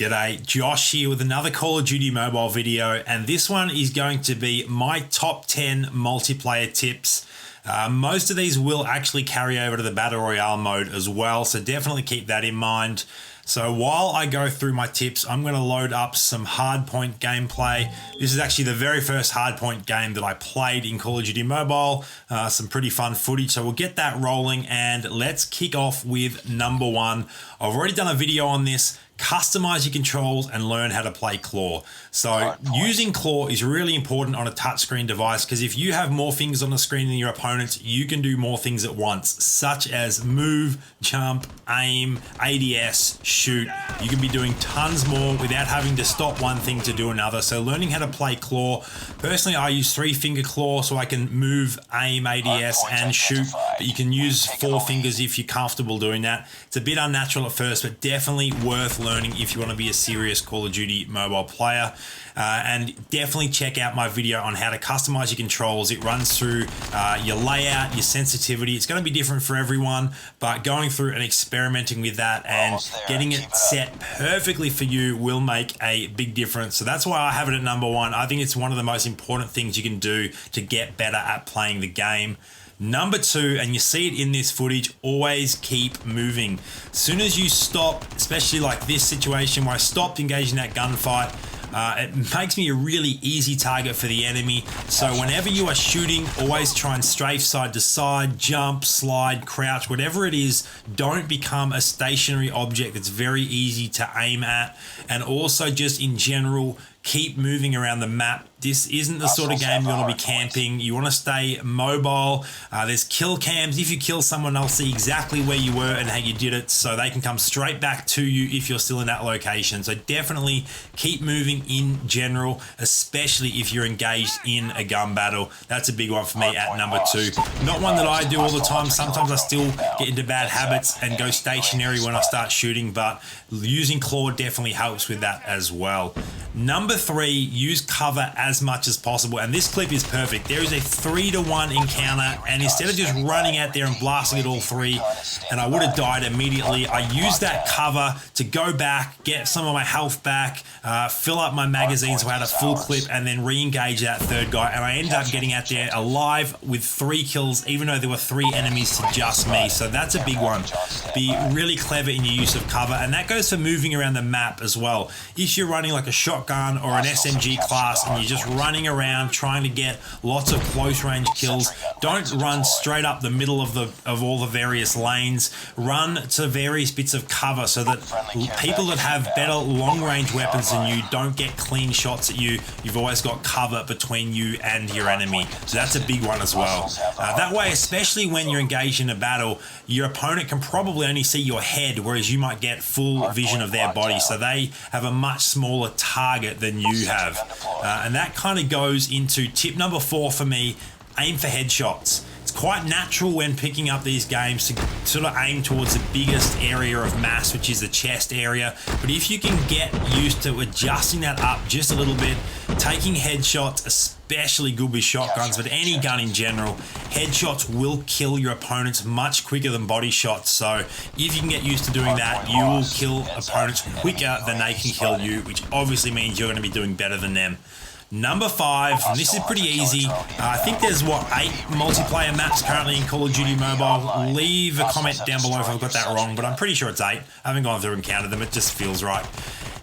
G'day, Josh here with another Call of Duty mobile video, and this one is going to be my top 10 multiplayer tips. Most of these will actually carry over to the Battle Royale mode as well, so definitely keep that in mind. So while I go through my tips, I'm going to load up some Hardpoint gameplay. This is actually the very first Hardpoint game that I played in Call of Duty Mobile. Some pretty fun footage, so we'll get that rolling and let's kick off with number one. I've already done a video on this. Customize your controls and learn how to play claw. So using claw is really important on a touchscreen device because if you have more fingers on the screen than your opponents, you can do more things at once, such as move, jump, aim, ADS, shoot. You can be doing tons more without having to stop one thing to do another. So learning how to play claw. Personally, I use 3-finger claw so I can move, aim, ADS, and shoot. But you can use 4 fingers if you're comfortable doing that. It's a bit unnatural at first, but definitely worth learning if you want to be a serious Call of Duty mobile player. And definitely check out my video on how to customize your controls. It runs through your layout, your sensitivity. It's going to be different for everyone, but going through and experimenting with that and getting it set perfectly for you will make a big difference. So that's why I have it at number one. I think it's one of the most important things you can do to get better at playing the game. Number two, and you see it in this footage, always keep moving. As soon as you stop, especially like this situation where I stopped engaging that gunfight, it makes me a really easy target for the enemy. So whenever you are shooting, always try and strafe side to side, jump, slide, crouch, whatever it is. Don't become a stationary object that's very easy to aim at. And also just in general, keep moving around the map. This isn't the sort of game you want to be camping. You want to stay mobile. There's kill cams. If you kill someone, they'll see exactly where you were and how you did it, so they can come straight back to you if you're still in that location. So definitely keep moving in general, especially if you're engaged in a gun battle. That's a big one for me at number two. Not one that I do all the time. Sometimes I still get into bad habits and go stationary when I start shooting, but using claw definitely helps with that as well. Number three, use cover as much as possible, and this clip is perfect. There is a 3-to-1 encounter, and instead of just running out there and blasting at all three, and I would have died immediately, I used that cover to go back, get some of my health back, fill up my magazine so I had a full clip, and then re-engage that third guy, and I ended up getting out there alive with 3 kills, even though there were 3 enemies to just me. So that's a big one. Be really clever in your use of cover, and that goes for moving around the map as well. If you're running like a shotgun or an SMG class and you're just running around trying to get lots of close range kills, don't run straight up the middle of all the various lanes. Run to various bits of cover so that people that have better long range weapons than you don't get clean shots at you. You've always got cover between you and your enemy. So that's a big one as well. That way, especially when you're engaged in a battle, your opponent can probably only see your head, whereas you might get full vision of their body. So they have a much smaller target than you have. And that kind of goes into tip number 4 for me: aim for headshots. It's quite natural when picking up these games to sort of aim towards the biggest area of mass, which is the chest area. But if you can get used to adjusting that up just a little bit, taking headshots, especially good with shotguns, but any gun in general, headshots will kill your opponents much quicker than body shots. So if you can get used to doing that, you will kill opponents quicker than they can kill you, which obviously means you're going to be doing better than them. Number 5, and this is pretty easy. I think there's, 8 multiplayer maps currently in Call of Duty Mobile. Leave a comment down below if I've got that wrong, but I'm pretty sure it's 8. I haven't gone through and counted them, it just feels right.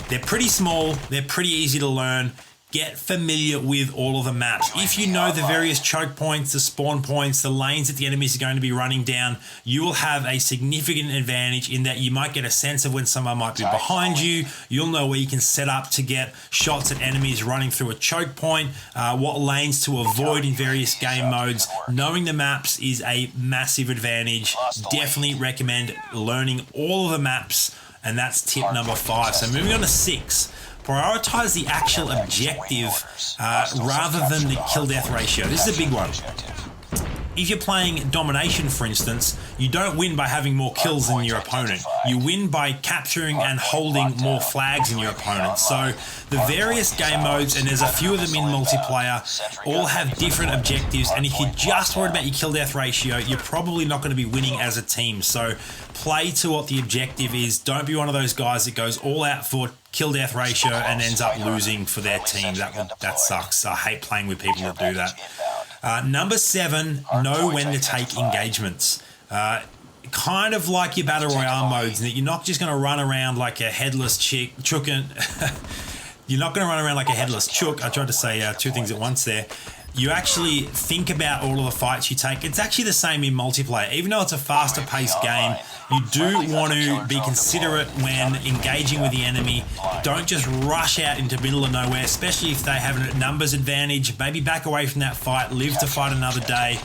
They're pretty small, they're pretty easy to learn. Get familiar with all of the maps. If you know the various choke points, the spawn points, the lanes that the enemies are going to be running down, you will have a significant advantage in that you might get a sense of when someone might be behind you. You'll know where you can set up to get shots at enemies running through a choke point, what lanes to avoid in various game modes. Knowing the maps is a massive advantage. Definitely recommend learning all of the maps, and that's tip number 5. So moving on to 6. Prioritize the actual objective rather than the kill-death ratio. This is a big one. If you're playing domination, for instance, you don't win by having more kills than your opponent. You win by capturing and holding more flags than your opponent. So the various game modes, and there's a few of them in multiplayer, all have different objectives. And if you're just worried about your kill death ratio, you're probably not going to be winning as a team. So play to what the objective is. Don't be one of those guys that goes all out for kill death ratio and ends up losing for their team. That sucks. I hate playing with people that do that. Number 7, know when to take engagements. Kind of like your Battle Royale modes, that you're not just going to run around like a headless chook. You're not going to run around like a headless chook. I tried to say two things at once there. You actually think about all of the fights you take. It's actually the same in multiplayer. Even though it's a faster paced game, you do want to be considerate when engaging with the enemy. Don't just rush out into the middle of nowhere, especially if they have a numbers advantage. Maybe back away from that fight, live to fight another day,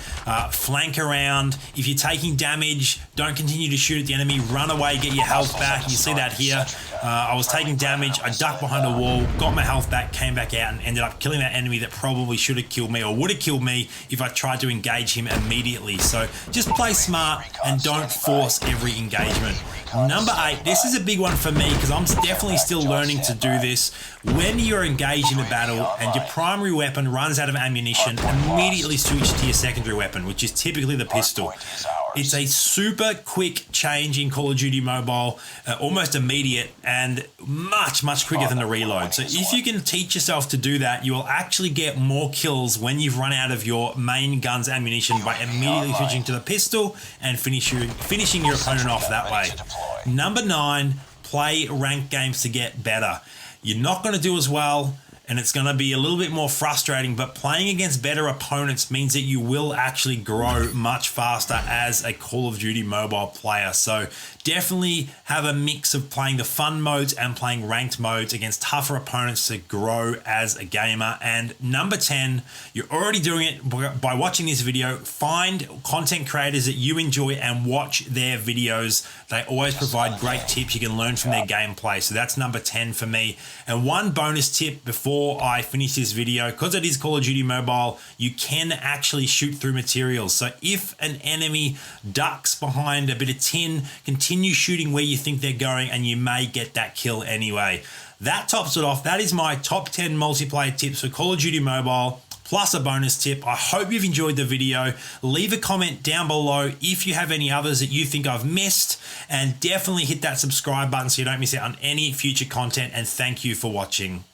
flank around. If you're taking damage, don't continue to shoot at the enemy. Run away, get your health back. You see that here. I was taking damage, I ducked behind a wall, got my health back, came back out, and ended up killing that enemy that probably should have killed me or would have killed me if I tried to engage him immediately. So just play smart and don't force every engagement. Number 8, this is a big one for me because I'm definitely still learning to do this. When you're engaged in a battle and your primary weapon runs out of ammunition, immediately switch to your secondary weapon, which is typically the pistol. It's a super quick change in Call of Duty Mobile, almost immediate, and much quicker than the reload. So if you can teach yourself to do that, you will actually get more kills when you've run out of your main gun's ammunition by immediately switching to the pistol and finishing your opponent off that way. Number 9, play ranked games to get better. You're not going to do as well, and it's going to be a little bit more frustrating, but playing against better opponents means that you will actually grow much faster as a Call of Duty Mobile player. So definitely have a mix of playing the fun modes and playing ranked modes against tougher opponents to grow as a gamer. And number 10, you're already doing it by watching this video. Find content creators that you enjoy and watch their videos. They always provide great tips. You can learn from their gameplay. So that's number 10 for me. And one bonus tip before I finish this video, because it is Call of Duty Mobile, you can actually shoot through materials. So if an enemy ducks behind a bit of tin, continue shooting where you think they're going and you may get that kill anyway. That tops it off. That is my top 10 multiplayer tips for Call of Duty Mobile, plus a bonus tip. I hope you've enjoyed the video. Leave a comment down below if you have any others that you think I've missed, and definitely hit that subscribe button so you don't miss out on any future content, and thank you for watching.